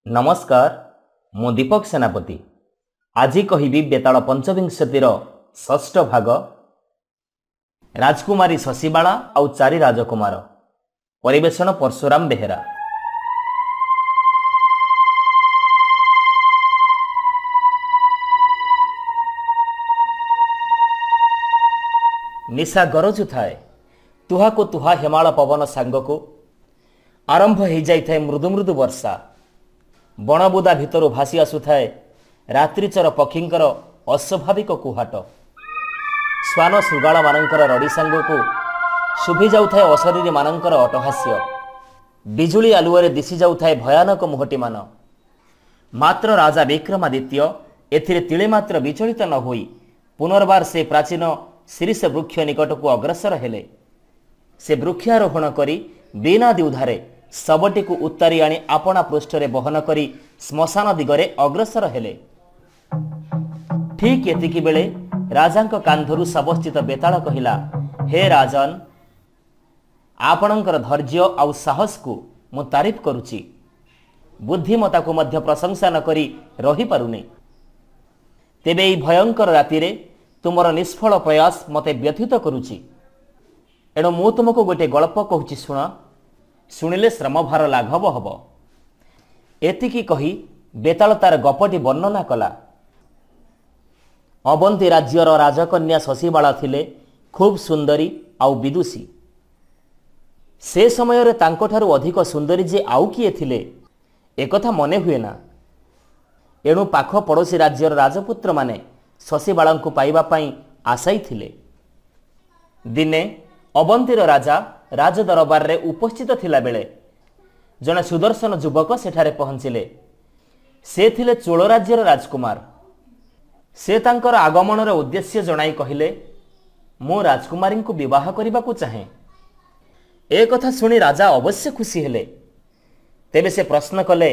नमस्कार मु दीपक सेनापति आज कहि बेताल पंचविंशतिर षष्ठ भाग राजकुमारी शशिबाला आउ चारि राजकुमार परिवेषण परशुराम बेहेरा। निशा गरजु थाए तुहा को तुहा हेमाल पवन सांग को आरंभ हो जाए मृदु मृदु वर्षा बणबुदा भितर भासी आसुए रात्रिचर पक्षींकर अस्वाभाविक कुहाट श्वान शृगाल मानकर रड़ी सांग को शुभी जाउथाए अशरीरी मानकर अटहास्य बिजुली आलुअरे दिशी जाउथाए भयानक मुहटी मान मात्र राजा विक्रमादित्य एथिरे तिले मात्र विचलित न होई पुनर्बार से प्राचीन शीर्ष वृक्ष निकट को अग्रसर हेले। से वृक्षारोहण करी बिना द्युधारे शबटी को उत्तारी आनी आपणा पृष्ठरे बहन करी श्मशान दिगरे अग्रसर हेले। ठीक एतिकी बेले राजांक कांधरु शबस्थित बेताल कहिला, हे राजन आपणकर धैर्य आउ साहस को मु तारीफ करुची, बुद्धिमता को मध्य प्रशंसा न करी रही पारुनी। तेबे एई भयंकर रातिरे तुमर निष्फल प्रयास मते व्यथित करुची। एणु मु तुमको गोटे गल्प कहूची शुण, शुणिले श्रमभार लाघव हब। एतिकी कही बेताल तार गपटी वर्णना कला। अवंती राज्यर राजकन्या शशिबाला थिले खूब सुंदरी आउ विदुषी। से समय रे तांकोठारु अधिक सुंदरी जे आउ किए थिले एकथा मने हुए ना। एणु पाख पड़ोशी राज्यर राजपुत्र माने शशिबाला को पाइबा पाई आशाई थिले। दिने अवंतीर राजा राजदरबार रे उपस्थित थिला बेले जने सुदर्शन युवक सेठारे पहुंचिले। से थिले चोल राज्यर राजकुमार। से तांकर आगमन रे उद्देश्य जणाई कहिले, मु राजकुमारी को विवाह करने को चाहे। ए कथा सुनी राजा अवश्य खुशी हेले। तेबे से प्रश्न कले,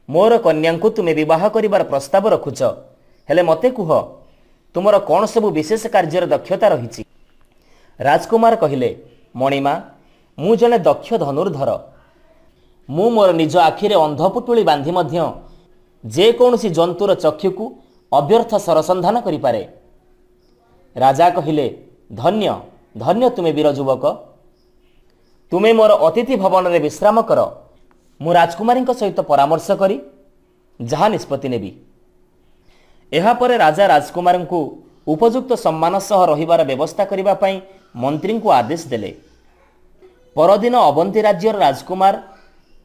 मोर कन्या को तुमे विवाह करिबार प्रस्ताव रखुच, हेले मते कुह तुमर कौन सबु विशेष कार्यर दक्षता रही। राजकुमार कहिले, मणिमा मु जने दक्ष धनुर्धर। मु मोर निज आखिरे अंधपुटुली बांधी मध्य जे कौनसी जंतुर चक्षु को अव्यर्थ सरसंधान करि पारे। राजा कहिले, धन्य धन्य तुमे वीर युवक, तुमे मोर अतिथि भवन रे विश्राम कर। मु राजकुमारी सहित परामर्श करी जहा निष्पत्ति नेबी। एहा परे राजा राजकुमार को उपयुक्त सम्मान सह रहिबार व्यवस्था करिबा पई मंत्री को आदेश देले। परदिन अवंती राज्यर राजकुमार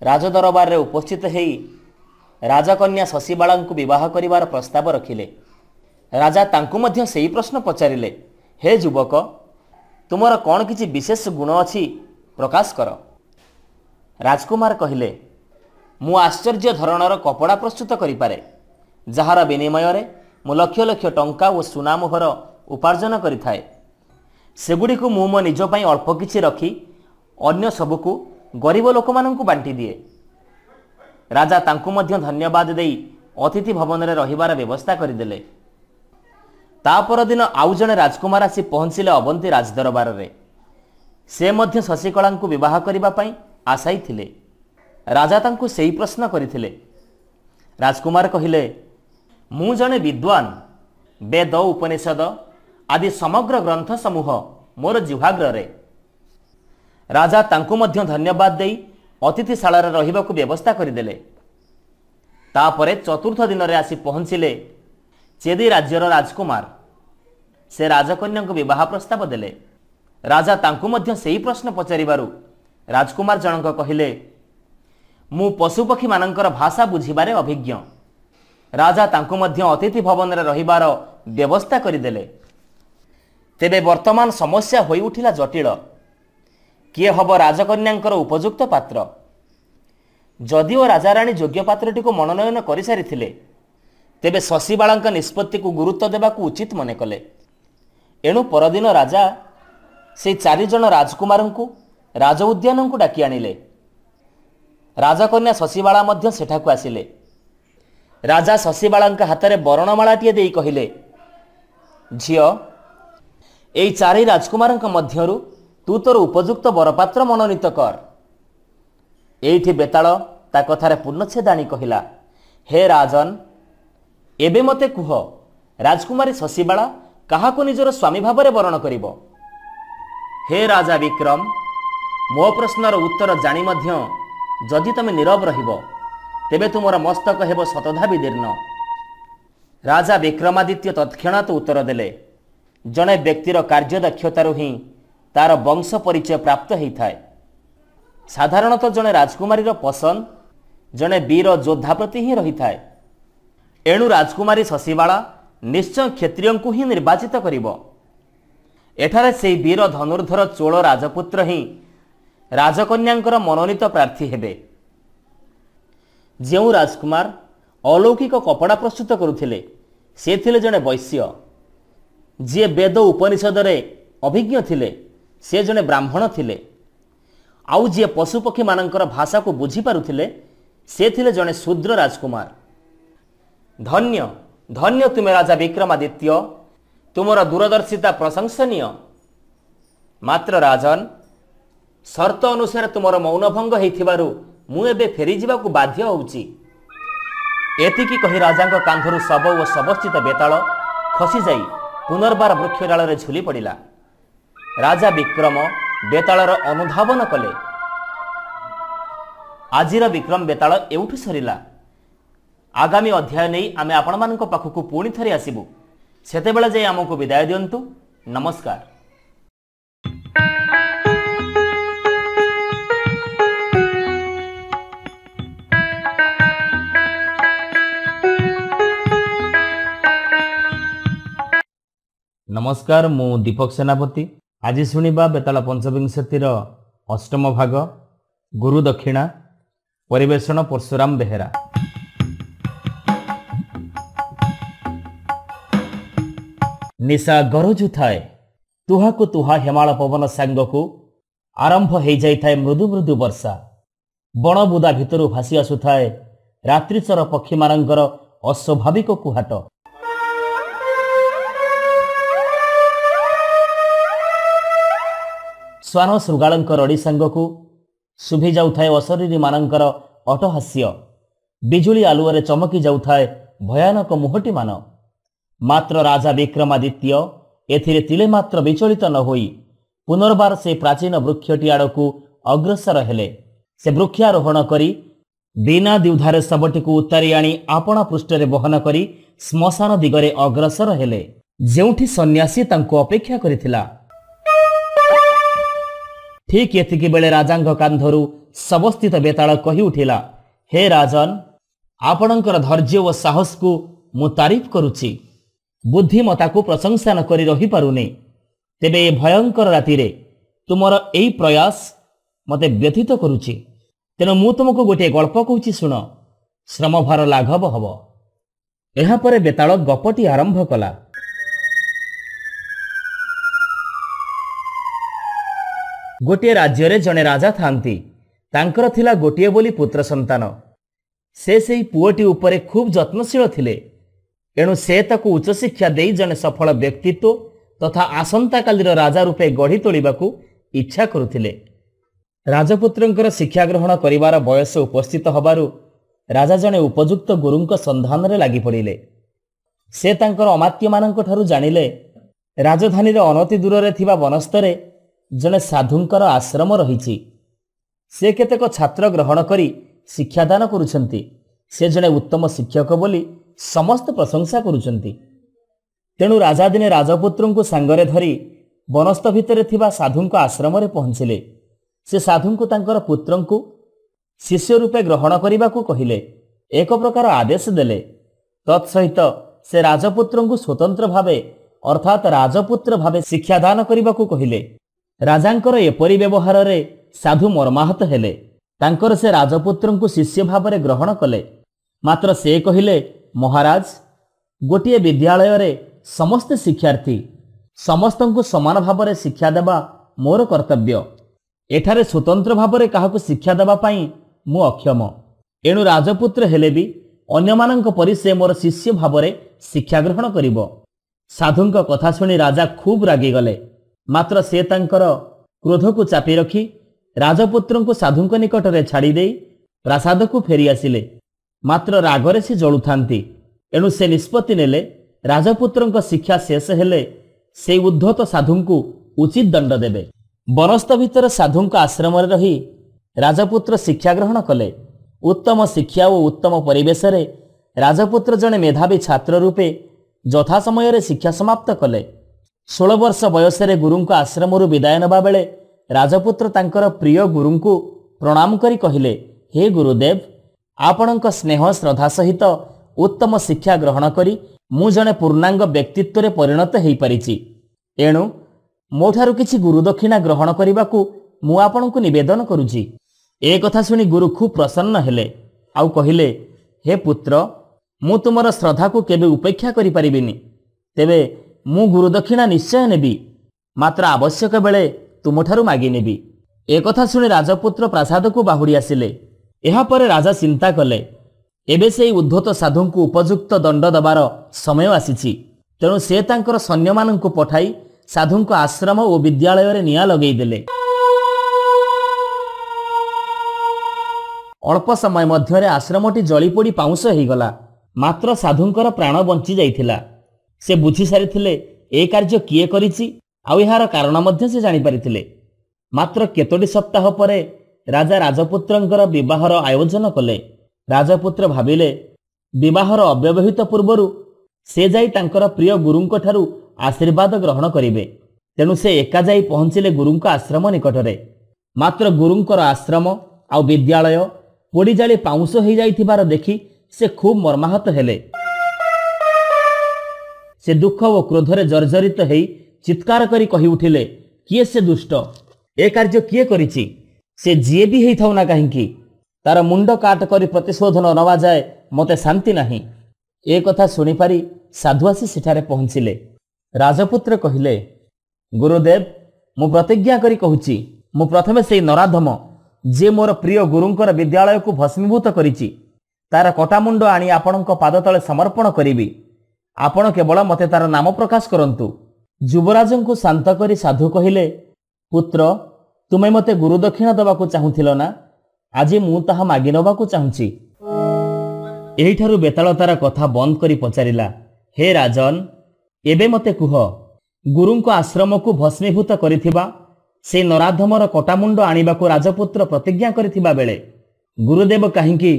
राजदरबार रे उपस्थित हेई राजकन्या शशिबाला को विवाह करिबार प्रस्ताव रखिले। राजा तांकु मध्य सेही प्रश्न पचारिले, हे युवक तुमर कौन किछि विशेष गुण अछि प्रकाश कर। राजकुमार कहिले, मु आश्चर्य धरणर कपड़ा प्रस्तुत करिपारे, जहार विनिमय रे मु लक्ष लक्ष टंका और सुना मोहर उपार्जन करिथाए। सेगुड़िको मु मो निज पई अल्प किछि रखी अन्य सबको गरीब लोक माननकु बांटी दिए। राजा तांकु मध्य धन्यवाद देई अतिथि भवन रे रहिबार व्यवस्था करिदेले। तापर दिन आउ जणे राजकुमार आसी पहुंचिले अवंती राजदरबार रे। से मध्य शशिकला को विवाह करिबा पई आशाई थिले। राजा तांकु सेही प्रश्न करिथिले। राजकुमार कहिले, मु जणे विद्वान, वेद उपनिषद आदि समग्र ग्रंथ समूह मोर जिह्वाग्र रे। राजा तांकु मध्य धन्यवाद देई अतिथिशाला रे रहिबाकु व्यवस्था करिदेले। तापरे चतुर्थ दिन रे आसी पहुंचिले चेदी राज्यर राजकुमार। से राजकन्या को विवाह प्रस्ताव देले। राजा तांकु मध्य सेही प्रश्न पचारिबारु राजकुमार जनक कहिले, मु पशुपक्षी मानकर भाषा बुझिबारे अभिज्ञ। राजा तांकु मध्य अतिथि भवन रे रहिबार व्यवस्था करिदेले। तेबे वर्तमान समस्या होई उठिला जटिल, किए हब राजकन्यांकर उपयुक्त पात्र। जदिओ राजाराणी योग्य पात्रटी को मनोनयन कर सारिथिले, तेबे शशिबाला निष्पत्ति को गुरुत्व देबाकू उचित मने कले। एणु परदिन राजा से चारि जन राजकुमार को राज उद्यान को डाकी आनिले। राजकन्या शशिबाला मध्य सेठाकू आसिले। राजा शशिबाला हाथ में बरणमालाटीए देई कहिले, झियो एई चारि राजकुमार मध्यरु तू तोर उपयुक्त बरपात्र मनोनीत कर। एठी बेताल ତା କଥାରେ ପୂର୍ଣ୍ଣଚ୍ଛେଦ ଆଣି କହିଲା, ହେ ରାଜନ, ଏବେ ମୋତେ କୁହ, ରାଜକୁମାରୀ ଶଶୀବାଳା କାହାକୁ ନିଜର ସ୍ୱାମୀ ଭାବରେ ବରଣ କରିବ? ହେ ରାଜା ବିକ୍ରମ, ମୋ ପ୍ରଶ୍ନର ଉତ୍ତର ଜାଣି ମଧ୍ୟ ଯଦି ତୁମେ ନୀରବ ରହିବ, ତେବେ ତୁମର ମସ୍ତକ ହେବ ଶତଧା ବିଦୀର୍ଣ୍ଣ। ରାଜା ବିକ୍ରମାଦିତ୍ୟ ତତ୍କ୍ଷଣାତ୍ ଉତ୍ତର ଦେଲେ, ଜଣେ ବ୍ୟକ୍ତିର କାର୍ଯ୍ୟଦକ୍ଷତାରୁ ହିଁ ତାର ବଂଶ ପରିଚୟ ପ୍ରାପ୍ତ ହୋଇଥାଏ। ସାଧାରଣତଃ ଜଣେ ରାଜକୁମାରୀର ପସନ୍ଦ ଜଣେ ବୀର ଯୋଦ୍ଧା ପ୍ରତି ହିଁ ରହିଥାଏ। ଏଣୁ ରାଜକୁମାରୀ ଶଶୀବାଳା ନିଶ୍ଚୟ କ୍ଷତ୍ରିୟଙ୍କୁ ହିଁ ନିର୍ବାଚିତ କରିବ। ଏଠାରେ ସେହି ବୀର ଧନୁର୍ଦ୍ଧର ଚୋଳ ରାଜପୁତ୍ର ହିଁ ରାଜକନ୍ୟାଙ୍କର ମନୋନୀତ ପ୍ରାର୍ଥୀ ହେବେ। ଯେଉଁ ରାଜକୁମାର ଅଲୌକିକ କପଡ଼ା ପ୍ରସ୍ତୁତ କରୁଥିଲେ, ସେ ଥିଲେ ଜଣେ ବୈଶ୍ୟ। ଯିଏ ବେଦ ଉପନିଷଦରେ ଅଭିଜ୍ଞ ଥିଲେ, ସେ ଜଣେ ବ୍ରାହ୍ମଣ ଥିଲେ। ଆଉ ଯିଏ ପଶୁପକ୍ଷୀମାନଙ୍କର ଭାଷାକୁ ବୁଝିପାରୁଥିଲେ, ସେ ଥିଲେ ଜଣେ ଶୂଦ୍ର ରାଜକୁମାର। ଧନ୍ୟ ଧନ୍ୟ ତୁମେ ରାଜା ବିକ୍ରମାଦିତ୍ୟ, ତୁମର ଦୂରଦର୍ଶିତା ପ୍ରଶଂସନୀୟ। ମାତ୍ର ରାଜନ, ସର୍ତ୍ତ ଅନୁସାରେ ତୁମର ମୌନଭଙ୍ଗ ହୋଇଥିବାରୁ ମୁଁ ଏବେ ଫେରିଯିବାକୁ ବାଧ୍ୟ ହେଉଛି। ଏତିକି କହି ରାଜାଙ୍କ କାନ୍ଧରୁ ଶବ ଓ ଶବସ୍ଥିତ ବେତାଳ ଖସିଯାଇ ପୁନର୍ବାର ବୃକ୍ଷ ଡାଳରେ ଝୁଲି ପଡ଼ିଲା। ରାଜା ବିକ୍ରମ ବେତାଳର ଅନୁଧାବନ କଲେ। ଆଜିର ବିକ୍ରମ ବେତାଳ ଏଉଠୁ ସରିଲା। ଆଗାମୀ ଅଧ୍ୟାୟ ନେଇ ଆମେ ଆପଣମାନଙ୍କ ପାଖକୁ ପୁଣି ଥରେ ଆସିବୁ। ସେତେବେଳେ ଯାଇ ଆମକୁ ବିଦାୟ ଦିଅନ୍ତୁ। ନମସ୍କାର। ନମସ୍କାର, ମୁଁ ଦୀପକ ସେନାପତି। ଆଜି ଶୁଣିବା ବେତାଳ ପଞ୍ଚବିଂଶତିର ଅଷ୍ଟମ ଭାଗ, ଗୁରୁ ଦକ୍ଷିଣା। ପରିବେଷଣ ପରଶୁରାମ ବେହେରା। ନିଶା ଗରଜୁଥାଏ, ତୁହାକୁ ତୁହା ହେମାଳ ପବନ ସାଙ୍ଗକୁ ଆରମ୍ଭ ହୋଇଯାଇଥାଏ ମୃଦୁ ମୃଦୁ ବର୍ଷା। ବଣବୁଦା ଭିତରୁ ଭାସି ଆସୁଥାଏ ରାତ୍ରିଚର ପକ୍ଷୀମାନଙ୍କର ଅସ୍ୱାଭାବିକ କୁହାଟ। ଶ୍ୱାନ ଶୃଗାଳଙ୍କ ରଡ଼ି ସାଙ୍ଗକୁ ଶୁଭି ଯାଉଥାଏ ଅଶରୀରୀମାନଙ୍କର ଅଟହାସ୍ୟ। ବିଜୁଳି ଆଲୁଅରେ ଚମକି ଯାଉଥାଏ ଭୟାନକ ମୁହଁଟିମାନ। ମାତ୍ର ରାଜା ବିକ୍ରମାଦିତ୍ୟ ଏଥିରେ ତିଳେ ମାତ୍ର ବିଚଳିତ ନ ହୋଇ ପୁନର୍ବାର ସେ ପ୍ରାଚୀନ ବୃକ୍ଷଟି ଆଡ଼କୁ ଅଗ୍ରସର ହେଲେ। ସେ ବୃକ୍ଷାରୋହଣ କରି ବିନା ଦ୍ୱିଧାରେ ଶବଟିକୁ ଉତ୍ତାରି ଆଣି ଆପଣା ପୃଷ୍ଠରେ ବହନ କରି ଶ୍ମଶାନ ଦିଗରେ ଅଗ୍ରସର ହେଲେ, ଯେଉଁଠି ସନ୍ନ୍ୟାସୀ ତାଙ୍କୁ ଅପେକ୍ଷା କରିଥିଲା। ଠିକ୍ ଏତିକି ବେଳେ ରାଜାଙ୍କ କାନ୍ଧରୁ ଶବସ୍ଥିତ ବେତାଳ କହି ଉଠିଲା, ହେ ରାଜନ, ଆପଣଙ୍କର ଧୈର୍ଯ୍ୟ ଓ ସାହସକୁ ମୁଁ ତାରିଫ କରୁଛି। ବୁଦ୍ଧିମତାକୁ ପ୍ରଶଂସା ନ କରି ରହିପାରୁନି। ତେବେ ଏ ଭୟଙ୍କର ରାତିରେ ତୁମର ଏଇ ପ୍ରୟାସ ମୋତେ ବ୍ୟଥିତ କରୁଛି। ତେଣୁ ମୁଁ ତୁମକୁ ଗୋଟିଏ ଗଳ୍ପ କହୁଛି, ଶୁଣ। ଶ୍ରମଭାର ଲାଘବ ହେବ। ଏହାପରେ ବେତାଳ ଗପଟି ଆରମ୍ଭ କଲା। ଗୋଟିଏ ରାଜ୍ୟରେ ଜଣେ ରାଜା ଥାନ୍ତି। ତାଙ୍କର ଥିଲା ଗୋଟିଏ ବୋଲି ପୁତ୍ର ସନ୍ତାନ। ସେ ସେହି ପୁଅଟି ଉପରେ ଖୁବ୍ ଯତ୍ନଶୀଳ ଥିଲେ। ଏଣୁ ସେ ତାକୁ ଉଚ୍ଚଶିକ୍ଷା ଦେଇ ଜଣେ ସଫଳ ବ୍ୟକ୍ତିତ୍ୱ ତଥା ଆସନ୍ତାକାଲିର ରାଜା ରୂପେ ଗଢ଼ି ତୋଳିବାକୁ ଇଚ୍ଛା କରୁଥିଲେ। ରାଜପୁତ୍ରଙ୍କର ଶିକ୍ଷା ଗ୍ରହଣ କରିବାର ବୟସ ଉପସ୍ଥିତ ହେବାରୁ ରାଜା ଜଣେ ଉପଯୁକ୍ତ ଗୁରୁଙ୍କ ସନ୍ଧାନରେ ଲାଗି ପଡ଼ିଲେ। ସେ ତାଙ୍କର ଅମାତ୍ୟମାନଙ୍କ ଠାରୁ ଜାଣିଲେ, ରାଜଧାନୀର ଅନତି ଦୂରରେ ଥିବା ବନସ୍ତରେ ଜଣେ ସାଧୁଙ୍କର ଆଶ୍ରମ ରହିଛି। ସେ କେତେକ ଛାତ୍ର ଗ୍ରହଣ କରି ଶିକ୍ଷାଦାନ କରୁଛନ୍ତି। ସେ ଜଣେ ଉତ୍ତମ ଶିକ୍ଷକ ବୋଲି ସମସ୍ତେ ପ୍ରଶଂସା କରୁଛନ୍ତି। ତେଣୁ ରାଜା ଦିନେ ରାଜପୁତ୍ରଙ୍କୁ ସାଙ୍ଗରେ ଧରି ବନସ୍ଥ ଭିତରେ ଥିବା ସାଧୁଙ୍କ ଆଶ୍ରମରେ ପହଞ୍ଚିଲେ। ସେ ସାଧୁଙ୍କୁ ତାଙ୍କର ପୁତ୍ରଙ୍କୁ ଶିଷ୍ୟ ରୂପେ ଗ୍ରହଣ କରିବାକୁ କହିଲେ, ଏକ ପ୍ରକାର ଆଦେଶ ଦେଲେ। ତତ୍ସହିତ ସେ ରାଜପୁତ୍ରଙ୍କୁ ସ୍ୱତନ୍ତ୍ର ଭାବେ ଅର୍ଥାତ୍ ରାଜପୁତ୍ର ଭାବେ ଶିକ୍ଷାଦାନ କରିବାକୁ କହିଲେ। ରାଜାଙ୍କର ଏପରି ବ୍ୟବହାରରେ ସାଧୁ ମର୍ମାହତ ହେଲେ। ତାଙ୍କର ସେ ରାଜପୁତ୍ରଙ୍କୁ ଶିଷ୍ୟ ଭାବରେ ଗ୍ରହଣ କଲେ। ମାତ୍ର ସେ କହିଲେ, ମହାରାଜ, ଗୋଟିଏ ବିଦ୍ୟାଳୟରେ ସମସ୍ତେ ଶିକ୍ଷାର୍ଥୀ। ସମସ୍ତଙ୍କୁ ସମାନ ଭାବରେ ଶିକ୍ଷା ଦେବା ମୋର କର୍ତ୍ତବ୍ୟ। ଏଠାରେ ସ୍ୱତନ୍ତ୍ର ଭାବରେ କାହାକୁ ଶିକ୍ଷା ଦେବା ପାଇଁ ମୁଁ ଅକ୍ଷମ। ଏଣୁ ରାଜପୁତ୍ର ହେଲେ ବି ଅନ୍ୟମାନଙ୍କ ପରି ସେ ମୋର ଶିଷ୍ୟ ଭାବରେ ଶିକ୍ଷା ଗ୍ରହଣ କରିବ। ସାଧୁଙ୍କ କଥା ଶୁଣି ରାଜା ଖୁବ୍ ରାଗିଗଲେ। ମାତ୍ର ସେ ତାଙ୍କର କ୍ରୋଧକୁ ଚାପି ରଖି ରାଜପୁତ୍ରଙ୍କୁ ସାଧୁଙ୍କ ନିକଟରେ ଛାଡ଼ିଦେଇ ପ୍ରାସାଦକୁ ଫେରି ଆସିଲେ। ମାତ୍ର ରାଗରେ ସେ ଜଳୁଥାନ୍ତି। ଏଣୁ ସେ ନିଷ୍ପତ୍ତି ନେଲେ ରାଜପୁତ୍ରଙ୍କ ଶିକ୍ଷା ଶେଷ ହେଲେ ସେହି ଉଦ୍ଧତ ସାଧୁଙ୍କୁ ଉଚିତ ଦଣ୍ଡ ଦେବେ। ବନସ୍ଥ ଭିତରେ ସାଧୁଙ୍କ ଆଶ୍ରମରେ ରହି ରାଜପୁତ୍ର ଶିକ୍ଷା ଗ୍ରହଣ କଲେ। ଉତ୍ତମ ଶିକ୍ଷା ଓ ଉତ୍ତମ ପରିବେଶରେ ରାଜପୁତ୍ର ଜଣେ ମେଧାବୀ ଛାତ୍ର ରୂପେ ଯଥା ସମୟରେ ଶିକ୍ଷା ସମାପ୍ତ କଲେ। 16 ବର୍ଷ ବୟସରେ ଗୁରୁଙ୍କ ଆଶ୍ରମରୁ ବିଦାୟ ନେବା ବେଳେ ରାଜପୁତ୍ର ତାଙ୍କର ପ୍ରିୟ ଗୁରୁଙ୍କୁ ପ୍ରଣାମ କରି କହିଲେ, ହେ ଗୁରୁଦେବ, ଆପଣଙ୍କ ସ୍ନେହ ଶ୍ରଦ୍ଧା ସହିତ ଉତ୍ତମ ଶିକ୍ଷା ଗ୍ରହଣ କରି ମୁଁ ଜଣେ ପୂର୍ଣ୍ଣାଙ୍ଗ ବ୍ୟକ୍ତିତ୍ୱରେ ପରିଣତ ହୋଇପାରିଛି। ଏଣୁ ମୋଠାରୁ କିଛି ଗୁରୁଦକ୍ଷିଣା ଗ୍ରହଣ କରିବାକୁ ମୁଁ ଆପଣଙ୍କୁ ନିବେଦନ କରୁଛି। ଏ କଥା ଶୁଣି ଗୁରୁ ଖୁବ୍ ପ୍ରସନ୍ନ ହେଲେ ଆଉ କହିଲେ, ହେ ପୁତ୍ର, ମୁଁ ତୁମର ଶ୍ରଦ୍ଧାକୁ କେବେ ଉପେକ୍ଷା କରିପାରିବିନି। ତେବେ ମୁଁ ଗୁରୁଦକ୍ଷିଣା ନିଶ୍ଚୟ ନେବି, ମାତ୍ର ଆବଶ୍ୟକ ବେଳେ ତୁମଠାରୁ ମାଗିନେବି। ଏ କଥା ଶୁଣି ରାଜପୁତ୍ର ପ୍ରାସାଦକୁ ବାହୁଡ଼ି ଆସିଲେ। ଏହାପରେ ରାଜା ଚିନ୍ତା କଲେ, ଏବେ ସେହି ଉଦ୍ଧତ ସାଧୁଙ୍କୁ ଉପଯୁକ୍ତ ଦଣ୍ଡ ଦେବାର ସମୟ ଆସିଛି। ତେଣୁ ସେ ତାଙ୍କର ସୈନ୍ୟମାନଙ୍କୁ ପଠାଇ ସାଧୁଙ୍କ ଆଶ୍ରମ ଓ ବିଦ୍ୟାଳୟରେ ନିଆଁ ଲଗାଇଦେଲେ। ଅଳ୍ପ ସମୟ ମଧ୍ୟରେ ଆଶ୍ରମଟି ଜଳିପୋଡ଼ି ପାଉଁଶ ହୋଇଗଲା। ମାତ୍ର ସାଧୁଙ୍କର ପ୍ରାଣ ବଞ୍ଚି ଯାଇଥିଲା। ସେ ବୁଝି ସାରିଥିଲେ ଏ କାର୍ଯ୍ୟ କିଏ କରିଛି ଆଉ ଏହାର କାରଣ ମଧ୍ୟ ସେ ଜାଣିପାରିଥିଲେ। ମାତ୍ର କେତୋଟି ସପ୍ତାହ ପରେ ରାଜା ରାଜପୁତ୍ରଙ୍କର ବିବାହର ଆୟୋଜନ କଲେ। ରାଜପୁତ୍ର ଭାବିଲେ ବିବାହର ଅବ୍ୟବହିତ ପୂର୍ବରୁ ସେ ଯାଇ ତାଙ୍କର ପ୍ରିୟ ଗୁରୁଙ୍କଠାରୁ ଆଶୀର୍ବାଦ ଗ୍ରହଣ କରିବେ। ତେଣୁ ସେ ଏକା ଯାଇ ପହଞ୍ଚିଲେ ଗୁରୁଙ୍କ ଆଶ୍ରମ ନିକଟରେ। ମାତ୍ର ଗୁରୁଙ୍କର ଆଶ୍ରମ ଆଉ ବିଦ୍ୟାଳୟ ପୋଡ଼ିଜାଳି ପାଉଁଶ ହୋଇଯାଇଥିବାର ଦେଖି ସେ ଖୁବ୍ ମର୍ମାହତ ହେଲେ। ସେ ଦୁଃଖ ଓ କ୍ରୋଧରେ ଜର୍ଜରିତ ହୋଇ ଚିତ୍କାର କରି କହି ଉଠିଲେ, କିଏ ସେ ଦୁଷ୍ଟ? ଏ କାର୍ଯ୍ୟ କିଏ କରିଛି? ସେ ଯିଏ ବି ହେଇଥାଉ ନା କାହିଁକି, ତାର ମୁଣ୍ଡ କାଟ କରି ପ୍ରତିଶୋଧ ନ ନେବା ଯାଏ ମୋତେ ଶାନ୍ତି ନାହିଁ। ଏ କଥା ଶୁଣିପାରି ସାଧୁ ଆସି ସେଠାରେ ପହଞ୍ଚିଲେ। ରାଜପୁତ୍ର କହିଲେ, ଗୁରୁଦେବ, ମୁଁ ପ୍ରତିଜ୍ଞା କରି କହୁଛି, ମୁଁ ପ୍ରଥମେ ସେହି ନରାଧମ ଯିଏ ମୋର ପ୍ରିୟ ଗୁରୁଙ୍କର ବିଦ୍ୟାଳୟକୁ ଭସ୍ମୀଭୂତ କରିଛି ତାର କଟାମୁଣ୍ଡ ଆଣି ଆପଣଙ୍କ ପାଦ ତଳେ ସମର୍ପଣ କରିବି। ଆପଣ କେବଳ ମୋତେ ତାର ନାମ ପ୍ରକାଶ କରନ୍ତୁ। ଯୁବରାଜଙ୍କୁ ଶାନ୍ତ କରି ସାଧୁ କହିଲେ, ପୁତ୍ର, ତୁମେ ମୋତେ ଗୁରୁଦକ୍ଷିଣା ଦେବାକୁ ଚାହୁଁଥିଲ ନା? ଆଜି ମୁଁ ତାହା ମାଗି ନେବାକୁ ଚାହୁଁଛି। ଏହିଠାରୁ ବେତାଳ ତାର କଥା ବନ୍ଦ କରି ପଚାରିଲା, ହେ ରାଜନ, ଏବେ ମୋତେ କୁହ, ଗୁରୁଙ୍କ ଆଶ୍ରମକୁ ଭସ୍ମୀଭୂତ କରିଥିବା ସେ ନରାଧମର କଟାମୁଣ୍ଡ ଆଣିବାକୁ ରାଜପୁତ୍ର ପ୍ରତିଜ୍ଞା କରିଥିବା ବେଳେ ଗୁରୁଦେବ କାହିଁକି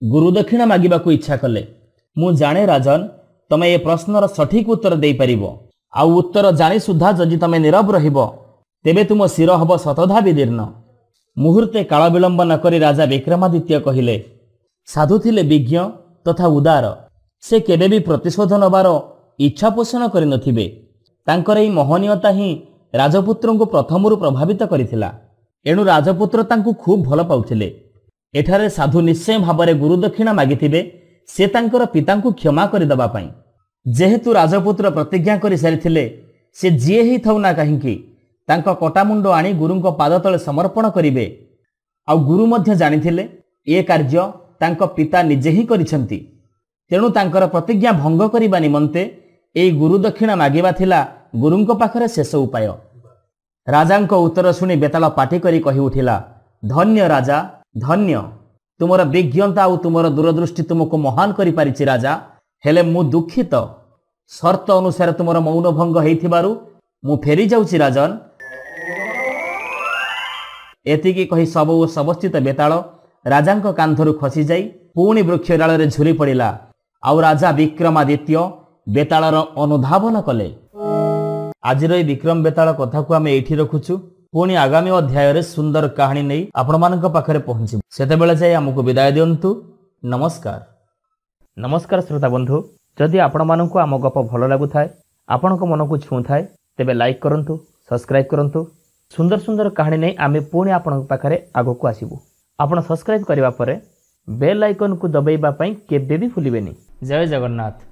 ଗୁରୁଦକ୍ଷିଣା ମାଗିବାକୁ ଇଚ୍ଛା କଲେ? ମୁଁ ଜାଣେ ରାଜନ, ତମେ ଏ ପ୍ରଶ୍ନର ସଠିକ ଉତ୍ତର ଦେଇପାରିବ। ଆଉ ଉତ୍ତର ଜାଣି ସୁଦ୍ଧା ଯଦି ତମେ ନୀରବ ରହିବ ତେବେ ତୁମ ଶିର ହେବ ଶତଧା ବିଦୀର୍ଣ୍ଣ। ମୁହୂର୍ତ୍ତେ କାଳ ବିଳମ୍ବ ନ କରି ରାଜା ବିକ୍ରମାଦିତ୍ୟ କହିଲେ, ସାଧୁ ଥିଲେ ବିଜ୍ଞ ତଥା ଉଦାର। ସେ କେବେ ବି ପ୍ରତିଶୋଧ ନେବାର ଇଚ୍ଛା ପୋଷଣ କରିନଥିବେ। ତାଙ୍କର ଏହି ମହନୀୟତା ହିଁ ରାଜପୁତ୍ରଙ୍କୁ ପ୍ରଥମରୁ ପ୍ରଭାବିତ କରିଥିଲା। ଏଣୁ ରାଜପୁତ୍ର ତାଙ୍କୁ ଖୁବ୍ ଭଲ ପାଉଥିଲେ। ଏଠାରେ ସାଧୁ ନିଶ୍ଚୟ ଭାବରେ ଗୁରୁଦକ୍ଷିଣା ମାଗିଥିବେ ସେ ତାଙ୍କର ପିତାଙ୍କୁ କ୍ଷମା କରିଦେବା ପାଇଁ। ଯେହେତୁ ରାଜପୁତ୍ର ପ୍ରତିଜ୍ଞା କରିସାରିଥିଲେ ସେ ଯିଏ ହେଇଥାଉ ନା କାହିଁକି ତାଙ୍କ କଟାମୁଣ୍ଡ ଆଣି ଗୁରୁଙ୍କ ପାଦ ତଳେ ସମର୍ପଣ କରିବେ। ଆଉ ଗୁରୁ ମଧ୍ୟ ଜାଣିଥିଲେ ଏ କାର୍ଯ୍ୟ ତାଙ୍କ ପିତା ନିଜେ ହିଁ କରିଛନ୍ତି। ତେଣୁ ତାଙ୍କର ପ୍ରତିଜ୍ଞା ଭଙ୍ଗ କରିବା ନିମନ୍ତେ ଏହି ଗୁରୁଦକ୍ଷିଣା ମାଗିବା ଥିଲା ଗୁରୁଙ୍କ ପାଖରେ ଶେଷ ଉପାୟ। ରାଜାଙ୍କ ଉତ୍ତର ଶୁଣି ବେତାଳ ପାଟି କରି କହି ଉଠିଲା, ଧନ୍ୟ ରାଜା, ଧନ୍ୟ। ତୁମର ବିଜ୍ଞତା ଆଉ ତୁମର ଦୂରଦୃଷ୍ଟି ତୁମକୁ ମହାନ କରିପାରିଛି ରାଜା। ହେଲେ ମୁଁ ଦୁଃଖିତ। ସର୍ତ୍ତ ଅନୁସାରେ ତୁମର ମୌନ ଭଙ୍ଗ ହେଇଥିବାରୁ ମୁଁ ଫେରି ଯାଉଛି ରାଜନ। ଏତିକି କହି ଶବ ଓ ଶବସ୍ଥିତ ବେତାଳ ରାଜାଙ୍କ କାନ୍ଧରୁ ଖସିଯାଇ ପୁଣି ବୃକ୍ଷ ଡାଳରେ ଝୁଲି ପଡ଼ିଲା। ଆଉ ରାଜା ବିକ୍ରମାଦିତ୍ୟ ବେତାଳର ଅନୁଧାବନ କଲେ। ଆଜିର ଏହି ବିକ୍ରମ ବେତାଳ କଥାକୁ ଆମେ ଏଇଠି ରଖୁଛୁ। ପୁଣି ଆଗାମୀ ଅଧ୍ୟାୟରେ ସୁନ୍ଦର କାହାଣୀ ନେଇ ଆପଣମାନଙ୍କ ପାଖରେ ପହଞ୍ଚିବୁ। ସେତେବେଳେ ଯାଇ ଆମକୁ ବିଦାୟ ଦିଅନ୍ତୁ। ନମସ୍କାର। ନମସ୍କାର ଶ୍ରୋତା ବନ୍ଧୁ, ଯଦି ଆପଣମାନଙ୍କୁ ଆମ ଗପ ଭଲ ଲାଗୁଥାଏ, ଆପଣଙ୍କ ମନକୁ ଛୁଉଁଥାଏ, ତେବେ ଲାଇକ୍ କରନ୍ତୁ, ସବସ୍କ୍ରାଇବ୍ କରନ୍ତୁ। ସୁନ୍ଦର ସୁନ୍ଦର କାହାଣୀ ନେଇ ଆମେ ପୁଣି ଆପଣଙ୍କ ପାଖରେ ଆଗକୁ ଆସିବୁ। ଆପଣ ସବସ୍କ୍ରାଇବ୍ କରିବା ପରେ ବେଲ୍ ଆଇକନ୍କୁ ଦବାଇବା ପାଇଁ କେବେ ବି ଭୁଲିବେନି। ଜୟ ଜଗନ୍ନାଥ।